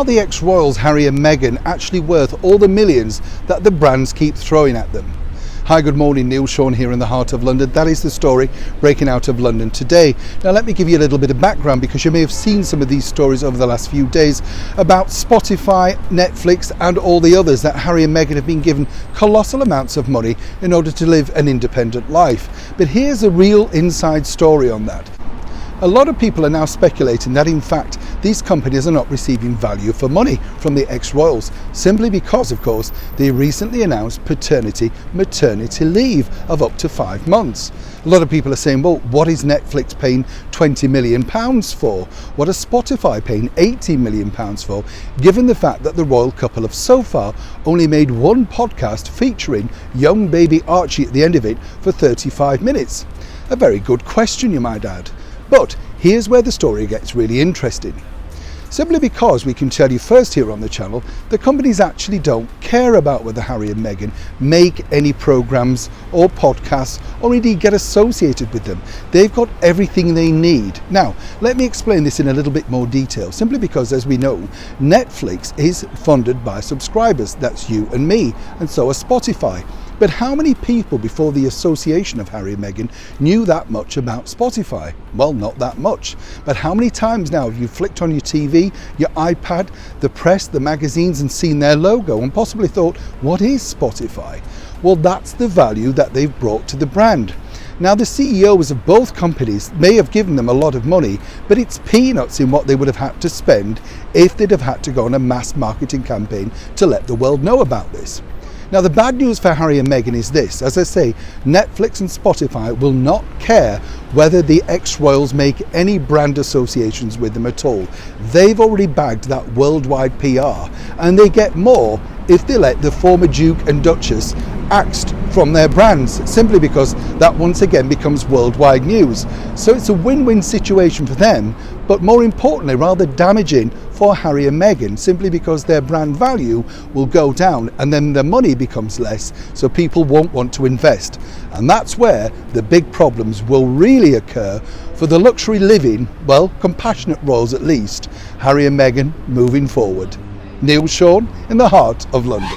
are the ex-royals Harry and Meghan actually worth all the millions that the brands keep throwing at them? Hi, good morning, Neil Sean here in the heart of London. That is the story breaking out of London today. Now let me give you a little bit of background, because you may have seen some of these stories over the last few days about Spotify, Netflix and all the others that Harry and Meghan have been given colossal amounts of money in order to live an independent life. But here's a real inside story on that. A lot of people are now speculating that in fact these companies are not receiving value for money from the ex-royals, simply because of course they recently announced maternity leave of up to 5 months. A lot of people are saying, well, what is Netflix paying £20 million for? What is Spotify paying £18 million for, given the fact that the royal couple have so far only made one podcast featuring young baby Archie at the end of it for 35 minutes? A very good question, you might add. But here's where the story gets really interesting. Simply because we can tell you first here on the channel, the companies actually don't care about whether Harry and Meghan make any programs or podcasts or indeed get associated with them. They've got everything they need. Now, let me explain this in a little bit more detail, simply because, as we know, Netflix is funded by subscribers. That's you and me, and so is Spotify. But how many people before the association of Harry and Meghan knew that much about Spotify? Well, not that much. But how many times now have you flicked on your TV, your iPad, the press, the magazines and seen their logo and possibly thought, what is Spotify? Well, that's the value that they've brought to the brand. Now, the CEOs of both companies may have given them a lot of money, but it's peanuts in what they would have had to spend if they'd have had to go on a mass marketing campaign to let the world know about this. Now, the bad news for Harry and Meghan is this. As I say, Netflix and Spotify will not care whether the ex-royals make any brand associations with them at all. They've already bagged that worldwide PR, and they get more if they let the former Duke and Duchess axed from their brands, simply because that once again becomes worldwide news. So it's a win-win situation for them, but more importantly, rather damaging for Harry and Meghan, simply because their brand value will go down and then the money becomes less, so people won't want to invest. And that's where the big problems will really occur for the luxury living, well, compassionate royals at least, Harry and Meghan moving forward. Neil Sean in the heart of London.